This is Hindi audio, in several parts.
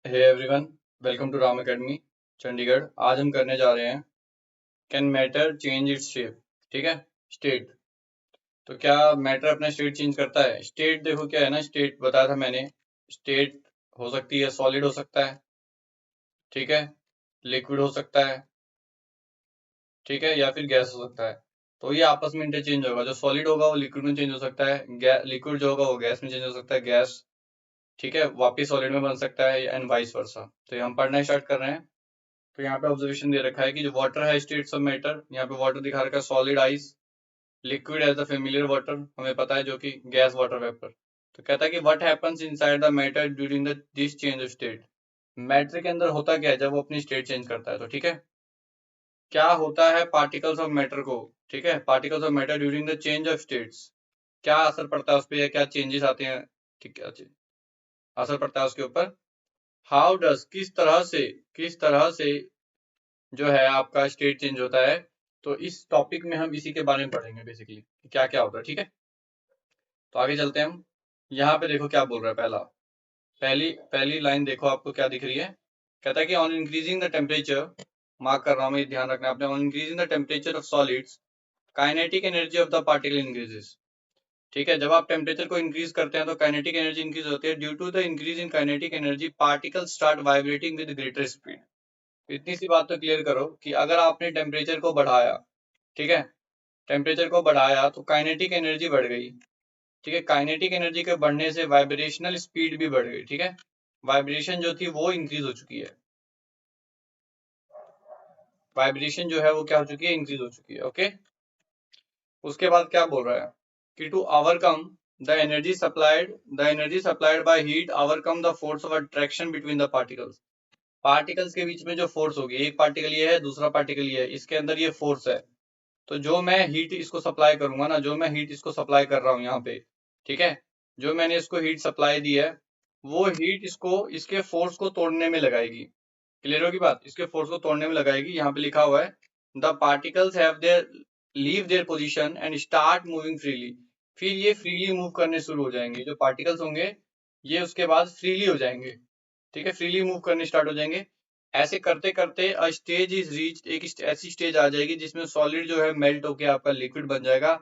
Hey everyone, welcome to Ram academy Chandigarh. आज हम करने जा रहे हैं can matter change its shape. ठीक है, स्टेट। तो क्या मैटर अपना स्टेट चेंज करता है? स्टेट देखो क्या है ना, स्टेट बताया था मैंने। स्टेट हो सकती है सॉलिड हो सकता है, ठीक है, लिक्विड हो सकता है, ठीक है, या फिर गैस हो सकता है। तो ये आपस में इंटरचेंज होगा। जो सॉलिड होगा वो लिक्विड में चेंज हो सकता है, लिक्विड जो होगा वो गैस में चेंज हो सकता है, गैस ठीक है वापिस सॉलिड में बन सकता है, एंड वाइस वर्सा। तो ये हम पढ़ना स्टार्ट कर रहे हैं। तो यहाँ पे ऑब्जर्वेशन दे रखा है कि जो वाटर है स्टेट्स ऑफ मैटर, यहाँ पे वाटर दिखा रखा है solid ice, liquid as the familiar water हमें पता है, जो कि गैस वाटर वेपर। तो कहता है कि what happens inside the matter during the this change of state. Matter के अंदर होता क्या है जब वो अपनी स्टेट चेंज करता है? तो ठीक है, क्या होता है पार्टिकल्स ऑफ मैटर को, ठीक है, particles of matter during the change of states, क्या असर पड़ता है उस पर, या क्या चेंजेस आते हैं, ठीक है, असर पड़ता है उसके ऊपर। हाउ डज, किस तरह से जो है आपका स्टेट चेंज होता है। तो इस टॉपिक में हम इसी के बारे में पढ़ेंगे बेसिकली, क्या क्या होता है, ठीक है। तो आगे चलते हैं हम। यहाँ पे देखो क्या बोल रहा है। पहली पहली लाइन देखो, आपको क्या दिख रही है। कहता है कि on increasing the temperature, mark कर रहा हूँ मैं, ध्यान रखना आपने, on increasing the temperature of solids kinetic energy of the particle increases. ठीक है, जब आप टेम्परेचर को इंक्रीज करते हैं तो काइनेटिक एनर्जी इंक्रीज होती है। Due to the increase in kinetic energy particle start vibrating with greater speed. इतनी सी बात तो क्लियर करो कि अगर आपने टेम्परेचर को बढ़ाया, ठीक है, टेम्परेचर को बढ़ाया तो काइनेटिक एनर्जी बढ़ गई, ठीक है, काइनेटिक एनर्जी के बढ़ने से वाइब्रेशनल स्पीड भी बढ़ गई, ठीक है, वाइब्रेशन जो थी वो इंक्रीज हो चुकी है, वाइब्रेशन जो है वो क्या हो चुकी है, इंक्रीज हो चुकी है। ओके, उसके बाद क्या बोल रहा है कि to overcome the energy supplied by heat overcome the force of attraction between the particles. Particles के बीच में जो फोर्स होगी, एक पार्टिकल ये है, दूसरा पार्टिकल ये है, इसके अंदर ये फोर्स है। तो जो मैं हीट इसको सप्लाई करूंगा ना, जो मैं हीट इसको सप्लाई कर रहा हूँ यहाँ पे, ठीक है, जो मैंने इसको हीट सप्लाई दी है, वो हीट इसको इसके फोर्स को तोड़ने में लगाएगी। क्लियर होगी बात, इसके फोर्स को तोड़ने में लगाएगी। यहाँ पे लिखा हुआ है the particles have their leave their position and start moving freely. फिर ये फ्रीली मूव करने शुरू हो जाएंगे, जो पार्टिकल्स होंगे ये उसके बाद फ्रीली हो जाएंगे, ठीक है, फ्रीली मूव करने स्टार्ट हो जाएंगे। ऐसे करते करते अ स्टेज इज रीच, ऐसी स्टेज आ जाएगी जिसमें सॉलिड जो है मेल्ट होके आपका लिक्विड बन जाएगा।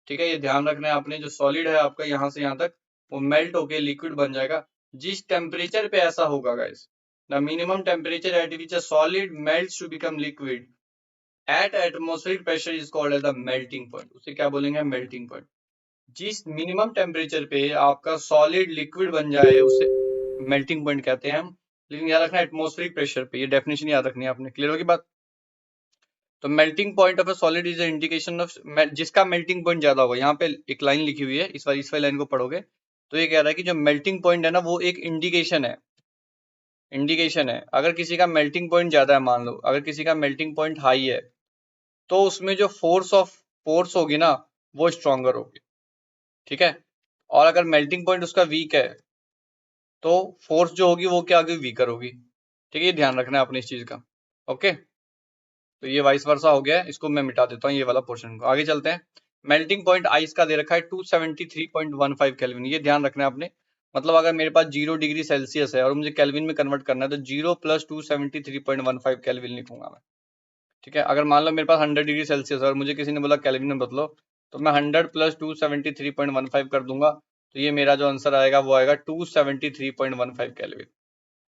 ठीक है, ये ध्यान रखना है आपने, जो सॉलिड है आपका यहाँ से यहाँ तक, वो मेल्ट होके लिक्विड बन जाएगा। जिस टेम्परेचर पे ऐसा होगा guys, the minimum temperature at which a solid melts to become liquid at atmospheric pressure is called as the melting point. उसे क्या बोलेंगे, मेल्टिंग पॉइंट। जिस मिनिमम टेम्परेचर पे आपका सॉलिड लिक्विड बन जाए उसे मेल्टिंग पॉइंट कहते हैं हम। लेकिन याद रखना एटमॉस्फेरिक प्रेशर पे, ये डेफिनेशन याद रखनी है आपने। क्लियर होगी बात। तो melting point of a solid is indication of, जिसका मेल्टिंग पॉइंट ज्यादा होगा। यहाँ पे एक लाइन लिखी हुई है, इस वाली लाइन को पढ़ोगे तो ये कह रहा है कि जो मेल्टिंग पॉइंट है ना, वो एक इंडिकेशन है, इंडिकेशन है। अगर किसी का मेल्टिंग पॉइंट ज्यादा है, मान लो अगर किसी का मेल्टिंग पॉइंट हाई है, तो उसमें जो फोर्स होगी ना, वो स्ट्रॉन्गर होगी, ठीक है। और अगर मेल्टिंग पॉइंट उसका वीक है, तो फोर्स जो होगी वो क्या होगी, वीकर होगी। ठीक है, ये ध्यान रखना है अपने इस चीज का। ओके, तो ये वाइस वर्सा हो गया है, इसको मैं मिटा देता हूँ ये वाला पोर्शन को। आगे चलते हैं। मेल्टिंग पॉइंट आइस का दे रखा है 273.15 केल्विन। ये ध्यान रखना है आपने, मतलब अगर मेरे पास 0 डिग्री सेल्सियस है और मुझे केल्विन में कन्वर्ट करना है, तो 0 + 273.15 केल्विन लिखूंगा मैं। ठीक है, अगर मान लो मेरे पास 100 डिग्री सेल्सियस है और मुझे किसी ने बोला केल्विन में बदलो, तो मैं 100 + 273.15 कर दूंगा, तो ये मेरा जो आंसर आएगा वो आएगा 273.15 केल्विन।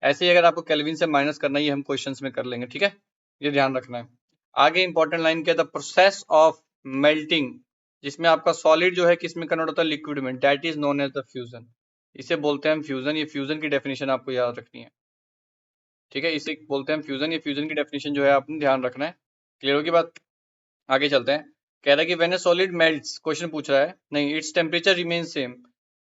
ऐसे ही अगर आपको केल्विन से माइनस करना है, ये हम क्वेश्चंस में कर लेंगे, ठीक है, ये ध्यान रखना है। आगे इंपॉर्टेंट लाइन क्या है, द प्रोसेस ऑफ मेल्टिंग, जिसमें आपका सॉलिड जो है किस में कन्वर्ट होता है, लिक्विड में, that is known as the fusion. इसे बोलते हैं हम फ्यूजन। ये फ्यूजन की डेफिनेशन आपको याद रखनी है, ठीक है, इसे बोलते हैं फ्यूजन। ये फ्यूजन की डेफिनेशन जो है आपने ध्यान रखना है। क्लियर होगी बात। आगे चलते हैं। कह रहा है कि when A solid melts, question पूछ रहा है, नहीं, इट्स टेम्परेचर रिमेन सेम।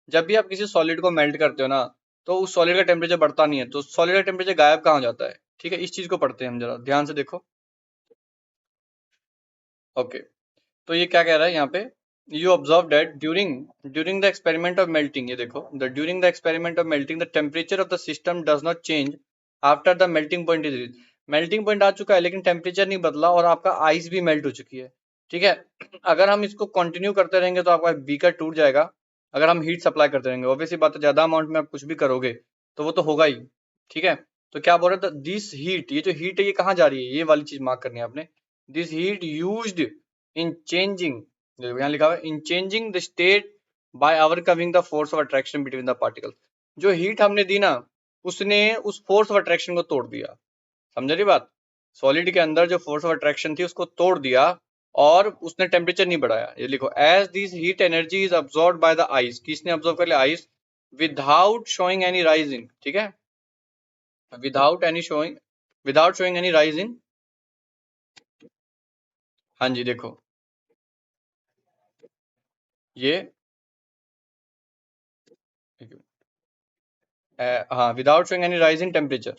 जब भी आप किसी सॉलिड को मेल्ट करते हो ना, तो उस सॉलिड का टेम्परेचर बढ़ता नहीं है, तो सॉलिड का टेम्परेचर गायब कहाँ हो जाता है, ठीक है, इस चीज को पढ़ते हैं हम, जरा ध्यान से देखो। ओके, तो ये क्या कह रहा है यहाँ पे, you observe that during during the experiment of melting, ये देखो, the during the experiment of melting the temperature of the system does not change after the melting point is reach. Melting point आ चुका है लेकिन टेम्परेचर नहीं बदला, और आपका आइस भी मेल्ट हो चुकी है, ठीक है। अगर हम इसको कंटिन्यू करते रहेंगे तो आपका बीकर टूट जाएगा। अगर हम हीट सप्लाई करते रहेंगे, ऑब्वियसली बात है, ज्यादा अमाउंट में आप कुछ भी करोगे तो वो तो होगा ही, ठीक है। तो क्या बोल रहा था, दिस हीट, ये जो हीट है ये कहाँ जा रही है, ये वाली चीज मार्क करनी है आपने। This heat used in changing, यहाँ लिखा हुआ है इन changing the state by overcoming the force of attraction between the particles. जो हीट हमने दी ना, उसने उस फोर्स ऑफ अट्रैक्शन को तोड़ दिया। समझ रही बात? सॉलिड के अंदर जो फोर्स ऑफ अट्रैक्शन थी उसको तोड़ दिया और उसने टेम्परेचर नहीं बढ़ाया। ये लिखो, as this heat energy is absorb by the ice, किसने अब्सॉर्ब कर लिया, ice, without showing any rise in, ठीक है, without any showing, without showing any rise in. हाँ जी देखो ये हाँ, without showing any rise in temperature,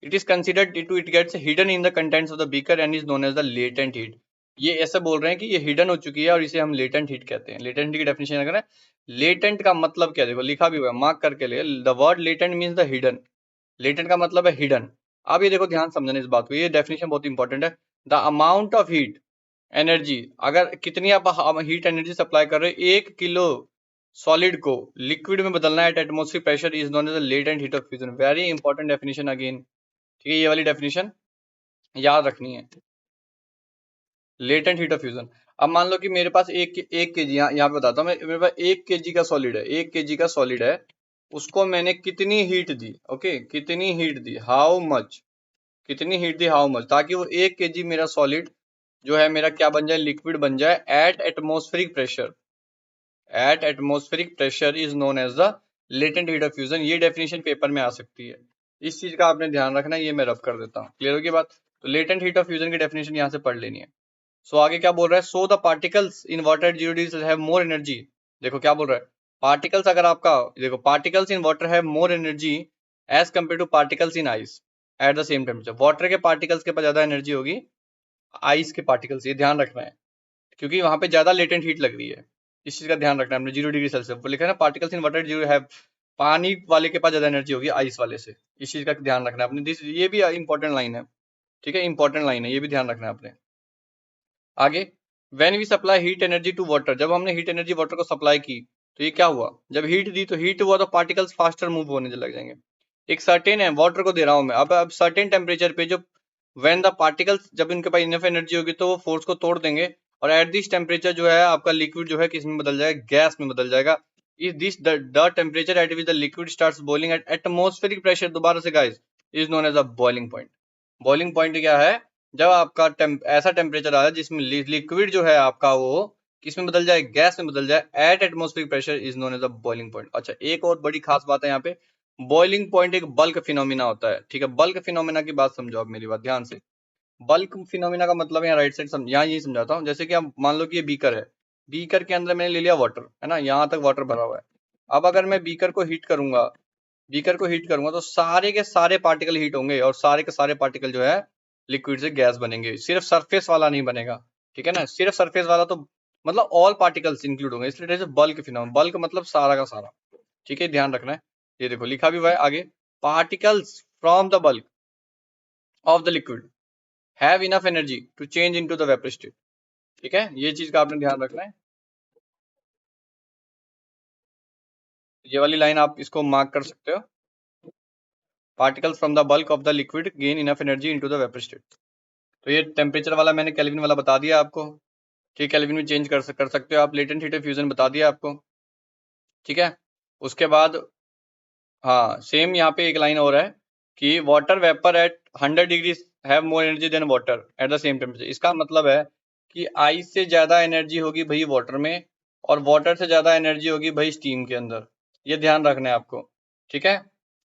it is considered it gets hidden in the contents of the beaker and is known as the latent heat. ये ऐसे बोल रहे हैं कि ये हिडन हो चुकी है और इसे हम लेटेंट हीट कहते हैं। लेटेंट हीट की डेफिनेशन अगर है, लेटेंट का मतलब क्या, देखो लिखा भी हुआ है, मार्क करके ले, the word latent means the hidden. Latent का मतलब है हिडन। अब ये देखो ध्यान समझना इस बात को, ये डेफिनेशन बहुत इंपॉर्टेंट है। The amount of heat energy, अगर कितनी आप हीट एनर्जी सप्लाई कर रहे हो, 1 किलो सॉलिड को लिक्विड में बदलना है at atmospheric pressure, is known as the latent heat of fusion. Very important definition again, ठीक है, ये वाली डेफिनेशन याद रखनी है, लेटेंट हीट ऑफ फ्यूजन। अब मान लो कि मेरे पास एक केजी, यहाँ पे बताता हूँ मैं, मेरे पास 1 केजी का सॉलिड है, 1 केजी का सॉलिड है, उसको मैंने कितनी हीट दी, ओके, कितनी हीट दी, हाउ मच, कितनी हीट दी, हाउ मच, ताकि वो 1 केजी मेरा सॉलिड जो है मेरा क्या बन जाए, लिक्विड बन जाए at atmospheric pressure. At atmospheric pressure is known as the latent heat of fusion. ये डेफिनेशन पेपर में आ सकती है, इस चीज का आपने ध्यान रखना है, ये मैं रब कर देता हूँ। क्लियर होगी बात? तो लेटेंट हीट ऑफ फ्यूजन की डेफिनेशन यहाँ से पढ़ लेनी है। सो आगे क्या बोल रहा है, so the particles in water at 0 degree have more energy. देखो क्या बोल रहा है, पार्टिकल्स अगर आपका, देखो particles in water have more energy as compare to particles in ice at the same temperature. Water के पार्टिकल्स के पास ज्यादा एनर्जी होगी आइस के पार्टिकल्स, ये ध्यान रखना है, क्योंकि वहां पे ज्यादा लेटेंट हीट लग रही है। इस चीज का ध्यान रखना है हमने, 0 डिग्री सेल्सियस पर लिखा है ना, पार्टिकल्स इन वाटर 0 हैव, पानी वाले के पास ज्यादा एनर्जी होगी आइस वाले से। इस चीज का ध्यान रखना है अपने, ये भी इंपॉर्टेंट लाइन है, ठीक है, इंपॉर्टेंट लाइन है, ये भी ध्यान रखना है आपने। आगे, when we supply heat energy to water, जब हमने हीट एनर्जी वाटर को सप्लाई की तो ये क्या हुआ, जब हीट दी तो हीट हुआ तो पार्टिकल्स फास्टर मूव होने लग जाएंगे। एक सर्टेन है, वाटर को दे रहा हूं मैं, अब सर्टेन टेम्परेचर पे जो, व्हेन द पार्टिकल्स, जब इनके पास इनफ एनर्जी होगी तो वो फोर्स को तोड़ देंगे, और एट दिस टेम्परेचर जो है आपका लिक्विड जो है किस में बदल जाएगा, गैस में बदल जाएगा। Is this the temperature at which the liquid starts boiling at atmospheric pressure, दोबारा से guys, is known as a boiling point. Boiling point क्या है, जब आपका ऐसा टेम्परेचर आ जाए जिसमें लिक्विड जो है आपका वो किस में बदल जाए, गैस में बदल जाए at atmospheric pressure, is known as a boiling point. अच्छा, एक और बड़ी खास बात है यहाँ पे, बॉइलिंग पॉइंट एक बल्क फिनोमिना होता है, ठीक है, बल्क फिनोमिना की बात समझो आप, मेरी बात ध्यान से। बल्क फिनोमिना का मतलब यहाँ राइट साइड यहाँ यही समझाता हूँ। जैसे कि आप मान लो कि ये बीकर है, बीकर के अंदर मैंने ले लिया वाटर, है ना, यहाँ तक वाटर भरा हुआ है। अब अगर मैं बीकर को हीट करूंगा, बीकर को हीट करूंगा तो सारे के सारे पार्टिकल हीट होंगे और सारे के सारे पार्टिकल जो है लिक्विड से गैस बनेंगे, सिर्फ सरफेस वाला नहीं बनेगा, ठीक है ना, सिर्फ सरफेस वाला तो मतलब ऑल पार्टिकल्स इंक्लूड होंगे, इसलिए बल्क फिनोमिना, बल्क मतलब सारा का सारा, ठीक है, ध्यान रखना है। ये देखो लिखा भी हुआ है आगे, particles from the bulk of the liquid have enough energy to change into the vapour state, ठीक है, ये चीज का आपने ध्यान रखना है। ये वाली लाइन आप इसको मार्क कर सकते हो, particles from the bulk of the liquid gain enough energy into the vapour state. तो ये टेम्परेचर वाला मैंने केल्विन वाला बता दिया आपको, ठीक, केल्विन में चेंज कर सकते हो आप, लेटेंट हीट ऑफ फ्यूजन बता दिया आपको, ठीक है। उसके बाद हाँ, सेम यहाँ पे एक लाइन और है कि water vapour at 100 degree have more energy than water at the same temperature. इसका मतलब है कि आइस से ज्यादा एनर्जी होगी भाई वाटर में, और वाटर से ज्यादा एनर्जी होगी भाई स्टीम के अंदर, ये ध्यान रखना है आपको, ठीक है,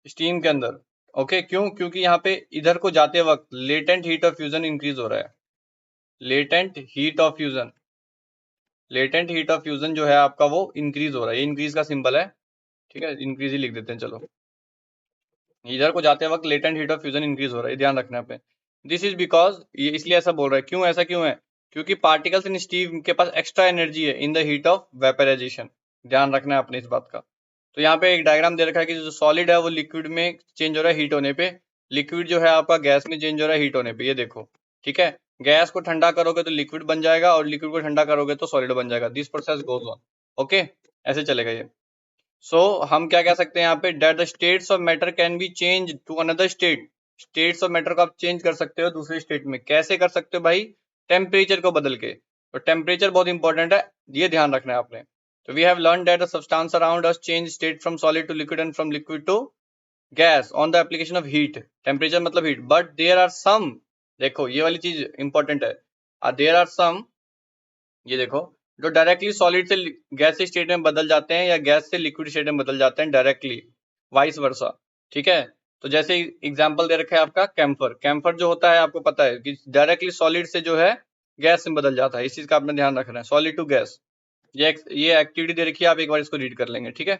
स्टीम के अंदर। ओके, क्यों, क्योंकि यहाँ पे इधर को जाते वक्त latent heat of fusion increase हो रहा है, latent heat of fusion, latent heat of fusion जो है आपका वो इंक्रीज हो रहा है, ये इंक्रीज का सिंबल है, ठीक है, इंक्रीज ही लिख देते हैं चलो। इधर को जाते वक्त latent heat of fusion increase हो रहा है, ध्यान रखना पे। दिस इज बिकॉज, ये इसलिए ऐसा बोल रहा है, क्यों ऐसा क्यों है, क्योंकि पार्टिकल्स इन स्टीम के पास एक्स्ट्रा एनर्जी है in the heat of vaporisation, ध्यान रखना है अपने इस बात का। तो यहाँ पे एक डायग्राम दे रखा है कि जो सॉलिड है वो लिक्विड में चेंज हो रहा है हीट होने पे, लिक्विड जो है आपका गैस में चेंज हो रहा है हीट होने पे, ये देखो, ठीक है, गैस को ठंडा करोगे तो लिक्विड बन जाएगा और लिक्विड को ठंडा करोगे तो सॉलिड बन जाएगा, this process goes on, okay, ऐसे चलेगा ये। सो हम क्या कह सकते हैं यहाँ पे, that the states of matter can be change to another state states of matter को आप चेंज कर सकते हो दूसरे स्टेट में। कैसे कर सकते हो भाई? टेम्परेचर को बदल के। तो टेम्परेचर बहुत इंपॉर्टेंट है, ये ध्यान रखना है आपने। तो we have learn that the substance around us change state from solid to liquid and from liquid to gas on the application of heat. Temperature मतलब heat, but there are some, देखो ये वाली चीज इंपॉर्टेंट है, देयर आर सम, ये देखो, जो डायरेक्टली सॉलिड से गैस स्टेट में बदल जाते हैं या गैस से लिक्विड स्टेट में बदल जाते हैं डायरेक्टली, वाइस वर्सा। ठीक है, तो जैसे एग्जांपल दे रखा है आपका कैम्फर। कैम्फर जो होता है आपको पता है कि डायरेक्टली सॉलिड से जो है गैस में बदल जाता है। इस चीज का आपने ध्यान रखना है, सॉलिड टू गैस। ये एक्टिविटी दे रखी है, आप एक बार इसको रीड कर लेंगे। ठीक है,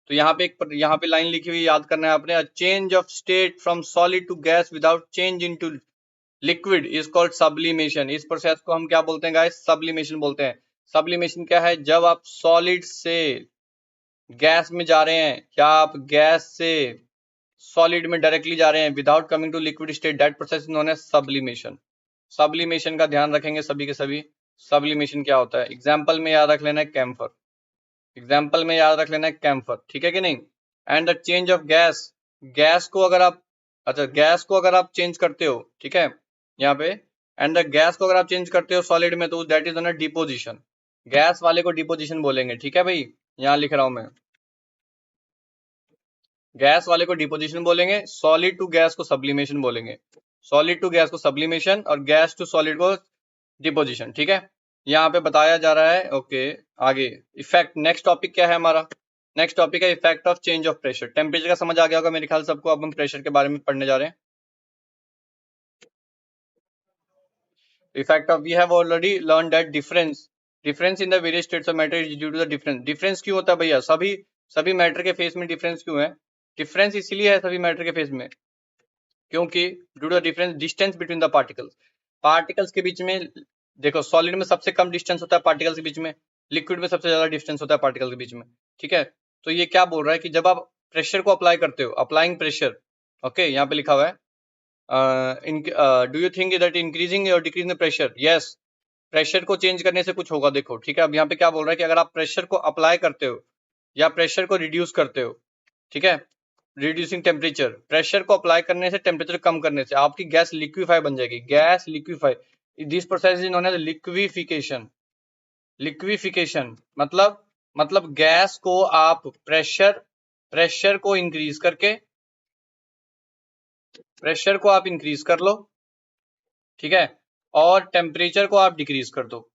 तो यहाँ पे लाइन लिखी हुई याद करना है आपने, change of state from solid to gas without change into liquid is called sublimation. इस प्रोसेस को हम क्या बोलते हैं गाइस? सब्लिमेशन बोलते हैं। सब्लिमेशन क्या है? जब आप सॉलिड से गैस में जा रहे हैं या आप गैस से सॉलिड में डायरेक्टली जा रहे हैं without coming to liquid state, that process known as sublimation. Sublimation का ध्यान रखेंगे सभी के सभी। सब्लिमेशन क्या होता है? एग्जाम्पल में याद रख लेना है कैम्फर, एग्जाम्पल में याद रख लेना है कैम्फर। ठीक है कि नहीं? And the change of gas, gas को अगर आप, अच्छा गैस को अगर आप चेंज करते हो, ठीक है यहाँ पे, एंड द गैस को अगर आप चेंज करते हो सॉलिड में तो that is on a deposition. Gas वाले को डिपोजिशन बोलेंगे। ठीक है भाई, यहाँ लिख रहा हूं मैं, गैस वाले को डिपोजिशन बोलेंगे, सॉलिड टू गैस को सब्लिमेशन बोलेंगे। सॉलिड टू गैस को सब्लिमेशन और गैस टू सॉलिड को डिपोजिशन। ठीक है, यहाँ पे बताया जा रहा है। ओके, आगे इफेक्ट, नेक्स्ट टॉपिक क्या है हमारा? नेक्स्ट टॉपिक है effect of change of pressure. Temperature का समझ आ गया होगा मेरे ख्याल सबको। अब हम प्रेशर के बारे में पढ़ने जा रहे हैं। Effect of, we have already learn that difference in the various states of matter is due to the difference. Difference क्यों होता है भैया? सभी मैटर के फेस में डिफरेंस क्यों है? डिफरेंस इसलिए है सभी मैटर के फेस में क्योंकि due to the difference distance between the particles. Particles के बीच में, देखो सॉलिड में सबसे कम डिस्टेंस होता है पार्टिकल्स के बीच में, लिक्विड में सबसे ज्यादा डिस्टेंस होता है पार्टिकल के बीच में। ठीक है, तो ये क्या बोल रहा है कि जब आप प्रेशर को अप्लाई करते हो, अप्लाइंग प्रेशर, ओके यहाँ पे लिखा हुआ है, do you think that increasing और decreasing the pressure? Yes, pressure को चेंज करने से कुछ होगा। देखो ठीक है, अब यहाँ पे क्या बोल रहा है कि अगर आप प्रेशर को अप्लाई करते हो या प्रेशर को रिड्यूस करते हो, ठीक है, रिड्यूसिंग टेम्परेचर, प्रेशर को अप्लाई करने से, टेम्परेचर कम करने से आपकी गैस लिक्विफाई बन जाएगी। Gas liquefy, this process is known as liquefaction. Liquefaction मतलब गैस को आप प्रेशर को इंक्रीज करके, प्रेशर को आप इंक्रीज कर लो, ठीक है, और टेम्परेचर को आप डिक्रीज कर दो,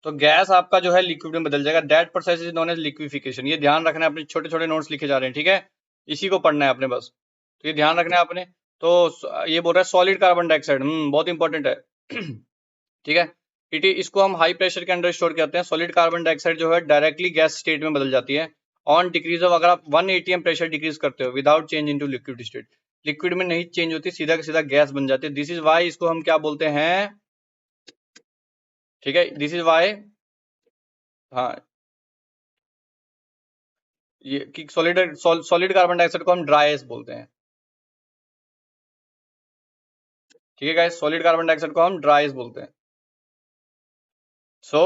तो गैस आपका जो है लिक्विड में बदल जाएगा। That process is known as liquefaction. ये ध्यान रखना है, अपने छोटे छोटे नोट्स लिखे जा रहे हैं। ठीक है, इसी को पढ़ना है आपने बस, तो ये ध्यान रखना है आपने। तो ये बोल रहा है सॉलिड कार्बन डाइऑक्साइड, बहुत इंपॉर्टेंट है। ठीक है, इसको हम हाई प्रेशर के अंडर स्टोर करते हैं। सॉलिड कार्बन डाइऑक्साइड जो है डायरेक्टली गैस स्टेट में बदल जाती है ऑन डिक्रीज ऑफ, अगर आप 1 atm प्रेशर डिक्रीज करते हो without change into liquid state. Liquid में नहीं चेंज होती, सीधा का सीधा गैस बन जाती है। दिस इज वाई इसको हम क्या बोलते हैं? ठीक है, दिस इज वाई, हाँ, ये कि सॉलिड कार्बन डाइऑक्साइड को हम ड्राई गैस बोलते हैं। ठीक है गाइस, सॉलिड कार्बन डाइऑक्साइड को हम ड्राई गैस बोलते हैं। So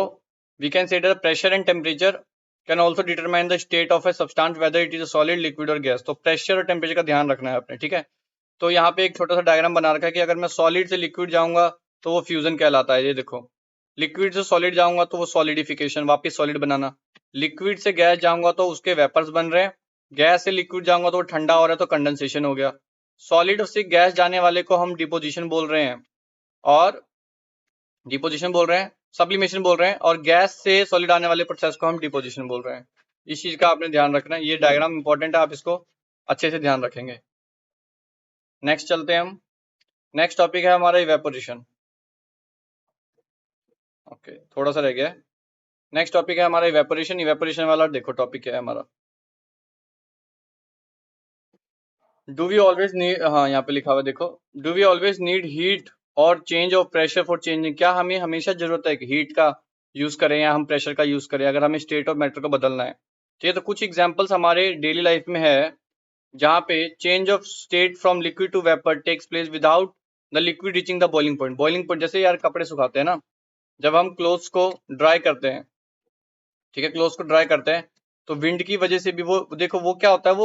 we can say the pressure and temperature can also determine the state of a substance whether it is solid, liquid और गैस। तो प्रेशर और टेम्परेचर का ध्यान रखना है आपने। ठीक है, तो यहाँ पे एक छोटा सा डायग्राम बना रखा है कि अगर मैं सॉलिड से लिक्विड जाऊंगा तो वो फ्यूजन कहलाता है। ये देखो, लिक्विड से सॉलिड जाऊंगा तो वो सॉलिडिफिकेशन, वापस सॉलिड बनाना। लिक्विड से गैस जाऊंगा तो उसके वेपर्स बन रहे हैं। गैस से लिक्विड जाऊंगा तो वो ठंडा हो रहा है तो कंडेंसेशन हो गया। सॉलिड से गैस जाने वाले को हम डिपोजिशन बोल रहे हैं, और डिपोजिशन बोल रहे हैं, सब्लिमेशन बोल रहे हैं, और गैस से सॉलिड आने वाले प्रोसेस को हम डिपोजिशन बोल रहे हैं। इस चीज का आपने ध्यान रखना है, ये डायग्राम इंपॉर्टेंट है, आप इसको अच्छे से ध्यान रखेंगे। नेक्स्ट चलते हैं हम। नेक्स्ट टॉपिक है हमारा इवेपोरेशन। ओके, थोड़ा सा रह गया है। नेक्स्ट टॉपिक है हमारा इवेपोरेशन। इवेपोरेशन वाला देखो टॉपिक क्या है हमारा, डू वी ऑलवेज नीड, हाँ यहाँ पे लिखा हुआ देखो, do we always need heat और change of pressure for changing. क्या हमें हमेशा जरूरत है कि हीट का यूज करें या हम प्रेशर का यूज करें अगर हमें स्टेट ऑफ मैटर को बदलना है? ठीक है, तो कुछ एग्जांपल्स हमारे डेली लाइफ में है जहाँ पे change of state from liquid to vapour takes place without the liquid reaching the boiling point. Boiling point जैसे यार कपड़े सुखाते हैं ना, जब हम क्लोथ्स को ड्राई करते हैं, ठीक है, क्लोथ्स को ड्राई करते हैं तो विंड की वजह से भी वो देखो वो क्या होता है,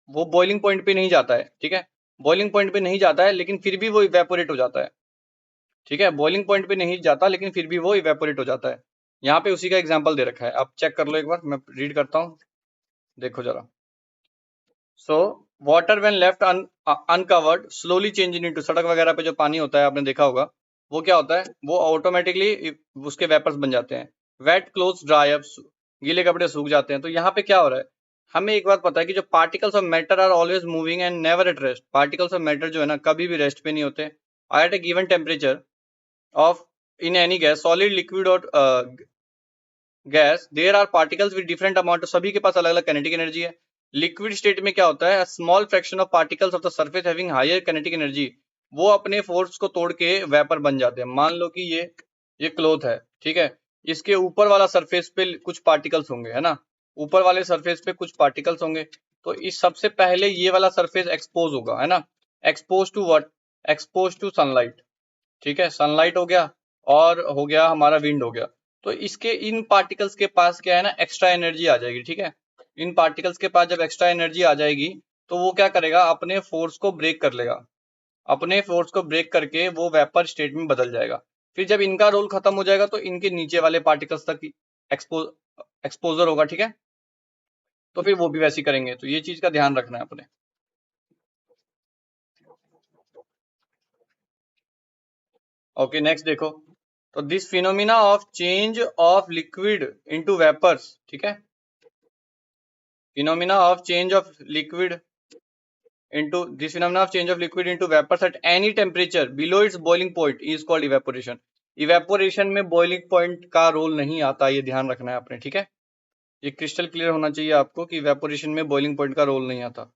वो बॉइलिंग पॉइंट पे नहीं जाता है। ठीक है, बॉइलिंग पॉइंट पे नहीं जाता है लेकिन फिर भी वो इवेपोरेट हो जाता है। ठीक है, बॉइलिंग पॉइंट पे नहीं जाता लेकिन फिर भी वो इवेपोरेट हो जाता है। यहाँ पे उसी का एग्जाम्पल दे रखा है, आप चेक कर लो एक बार, मैं रीड करता हूँ, देखो जरा। So water when left uncovered slowly changing into, सड़क वगैरह पे जो पानी होता है आपने देखा होगा, वो क्या होता है, वो ऑटोमेटिकली उसके वेपर्स बन जाते हैं। वेट क्लोथ्स ड्राई अप, गीले कपड़े सूख जाते हैं। तो यहाँ पे क्या हो रहा है, हमें एक बात पता है कि जो particles of matter are always moving and never at rest. Particles of matter जो है ना, कभी भी रेस्ट पे नहीं होते। At a given temperature of in any gas, solid, liquid और gas, there are particles with different amount, सभी के पास अलग अलग काइनेटिक एनर्जी है। लिक्विड स्टेट में क्या होता है, small fraction of particles of the surface having higher kinetic energy, वो अपने फोर्स को तोड़ के वेपर बन जाते हैं। मान लो कि ये क्लॉथ है, ठीक है, इसके ऊपर वाला सरफेस पे कुछ पार्टिकल्स होंगे, है ना, ऊपर वाले सरफेस पे कुछ पार्टिकल्स होंगे। तो इस सबसे पहले ये वाला सरफेस एक्सपोज होगा, है ना, expose to what, expose to sunlight. ठीक है, सनलाइट हो गया और हो गया हमारा विंड हो गया। तो इसके इन पार्टिकल्स के पास क्या है ना, एक्स्ट्रा एनर्जी आ जाएगी। ठीक है, इन पार्टिकल्स के पास जब एक्स्ट्रा एनर्जी आ जाएगी तो वो क्या करेगा, अपने फोर्स को ब्रेक कर लेगा। अपने फोर्स को ब्रेक करके वो वेपर स्टेट में बदल जाएगा। फिर जब इनका रोल खत्म हो जाएगा तो इनके नीचे वाले पार्टिकल्स तक एक्सपोजर होगा। ठीक है, तो फिर वो भी वैसे ही करेंगे। तो ये चीज का ध्यान रखना है अपने। ओके, नेक्स्ट देखो। तो this phenomena of change of liquid into vapours, ठीक है, phenomena of change of liquid into this phenomena of change of liquid into vapors at any temperature below its boiling point is called evaporation. Evaporation में बॉइलिंग पॉइंट का रोल नहीं आता, ये ध्यान रखना है आपने। ठीक है, ये क्रिस्टल क्लियर होना चाहिए आपको कि इवेपोरेशन में बॉइलिंग पॉइंट का रोल नहीं आता।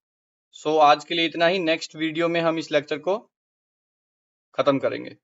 सो आज के लिए इतना ही। नेक्स्ट वीडियो में हम इस लेक्चर को खत्म करेंगे।